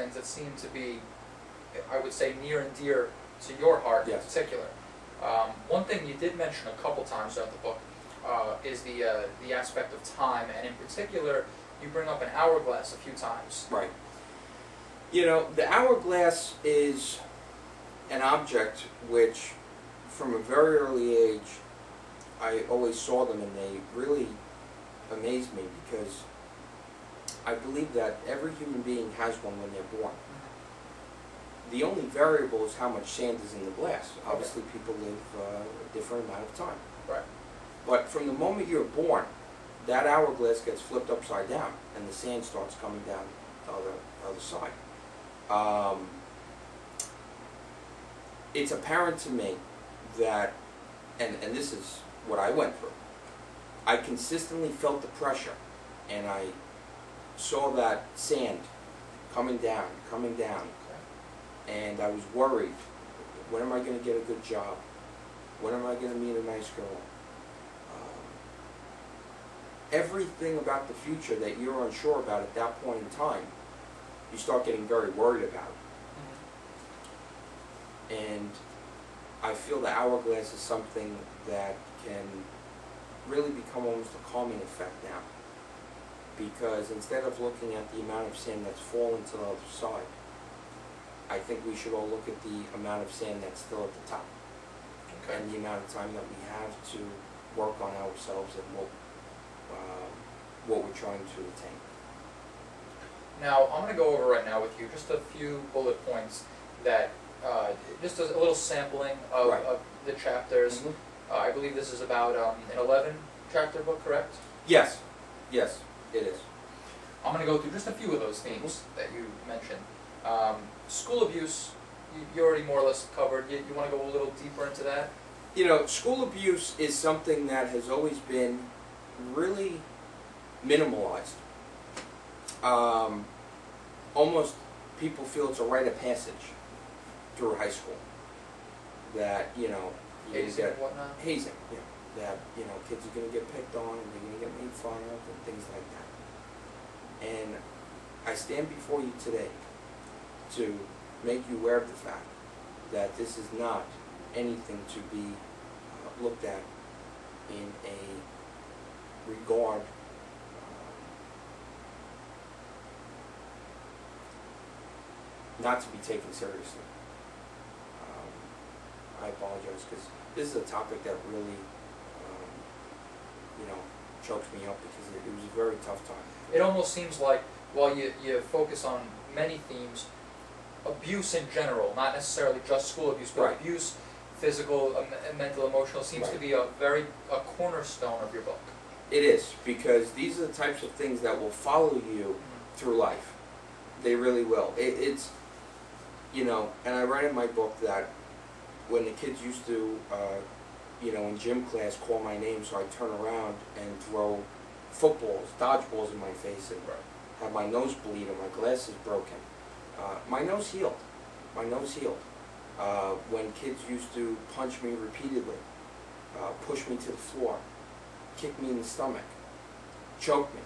things that seem to be, I would say, near and dear to your heart in particular. One thing you did mention a couple times throughout the book is the aspect of time, and in particular, you bring up an hourglass a few times. Right. You know, the hourglass is an object which, from a very early age, I always saw them, and they really amazed me, because I believe that every human being has one when they're born. The only variable is how much sand is in the glass. Obviously, people live a different amount of time. Right. But from the moment you're born, that hourglass gets flipped upside down, and the sand starts coming down the other side. It's apparent to me that, and this is what I went through, I consistently felt the pressure, and I saw that sand coming down, and I was worried, when am I going to get a good job? When am I going to meet a nice girl? Everything about the future that you're unsure about at that point in time, you start getting very worried about. And I feel the hourglass is something that can really become almost a calming effect now. Because instead of looking at the amount of sand that's fallen to the other side, I think we should all look at the amount of sand that's still at the top. Okay. And the amount of time that we have to work on ourselves and what we're trying to attain. Now, I'm going to go over right now with you just a few bullet points that, just a little sampling of the chapters. I believe this is about an 11-chapter book, correct? Yes. Yes, it is. I'm going to go through just a few of those themes that you mentioned. School abuse, you already more or less covered. You want to go a little deeper into that? You know, school abuse is something that has always been really minimalized. Almost people feel it's a rite of passage through high school. That, you know, hazing and whatnot? Hazing, yeah. That, you know, kids are going to get picked on and they're going to get made fun of and things like that. And I stand before you today to make you aware of the fact that this is not anything to be looked at in a regard not to be taken seriously. I apologize, because this is a topic that really, you know, chokes me up, because it was a very tough time. It almost seems like, while you focus on many themes, abuse in general, not necessarily just school abuse, but abuse, physical, mental, emotional, seems to be a cornerstone of your book. It is, because these are the types of things that will follow you through life. They really will. It's, you know, and I write in my book that when the kids used to, you know, in gym class call my name, so I'd turn around and throw footballs, dodgeballs in my face, and have my nose bleed and my glasses broken. My nose healed. My nose healed. When kids used to punch me repeatedly, push me to the floor, kick me in the stomach, choke me.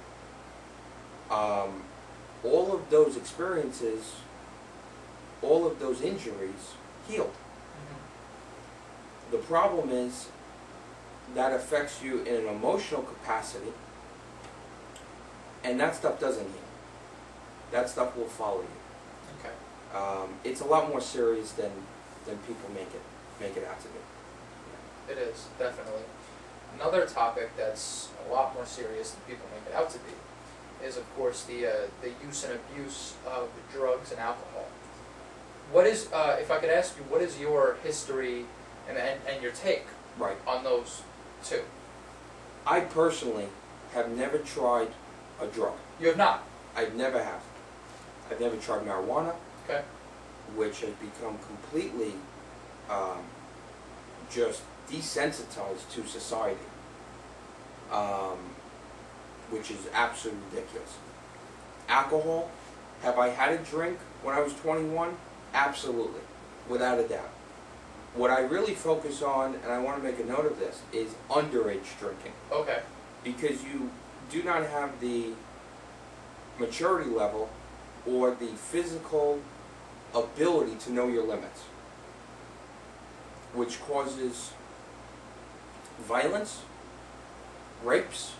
All of those experiences, all of those injuries healed. The problem is that affects you in an emotional capacity, and that stuff doesn't heal. That stuff will follow you. Okay. It's a lot more serious than people make it out to be. Yeah. It is, definitely. Another topic that's a lot more serious than people make it out to be is, of course, the use and abuse of drugs and alcohol. What is, if I could ask you, what is your history and your take on those two? I personally have never tried a drug. You have not? I never have. I've never tried marijuana, okay, which has become completely just desensitized to society, which is absolutely ridiculous. Alcohol, have I had a drink when I was 21? Absolutely, without a doubt. What I really focus on, and I want to make a note of this, is underage drinking. Okay. Because you do not have the maturity level or the physical ability to know your limits, which causes violence, rapes,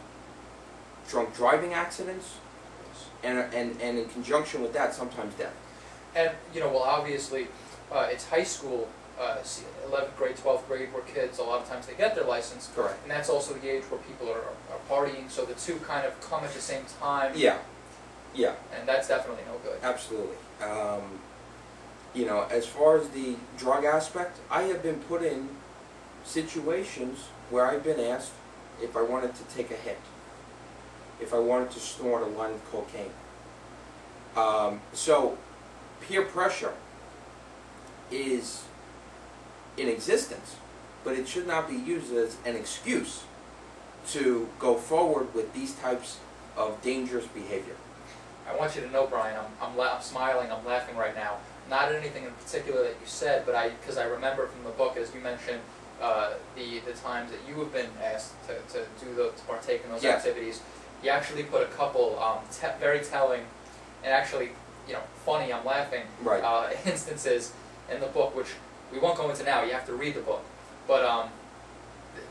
drunk driving accidents, and in conjunction with that, sometimes death. And, well, obviously, it's high school, 11th grade, 12th grade, where kids, a lot of times they get their license. Correct. And that's also the age where people are partying, so the two kind of come at the same time. Yeah. Yeah. And that's definitely no good. Absolutely. As far as the drug aspect, I have been put in situations where I've been asked if I wanted to take a hit, if I wanted to snort a line of cocaine. So, peer pressure is in existence, but it should not be used as an excuse to go forward with these types of dangerous behavior. I want you to know, Brian, I'm smiling, I'm laughing right now. Not at anything in particular that you said, but because I remember from the book, as you mentioned, the times that you have been asked to partake in those Yes. activities. You actually put a couple very telling and actually, funny, I'm laughing, Right. Instances in the book, which we won't go into now. You have to read the book, but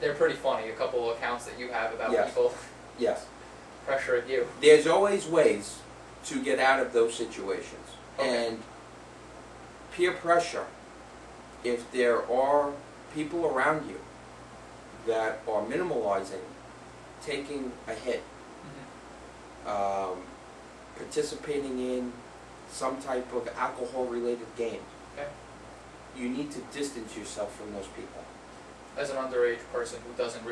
they're pretty funny. A couple of accounts that you have about Yes. people Yes. pressuring you. There's always ways to get out of those situations. Okay. And peer pressure, if there are people around you that are minimalizing taking a hit, participating in some type of alcohol-related game, Okay. you need to distance yourself from those people. As an underage person who doesn't really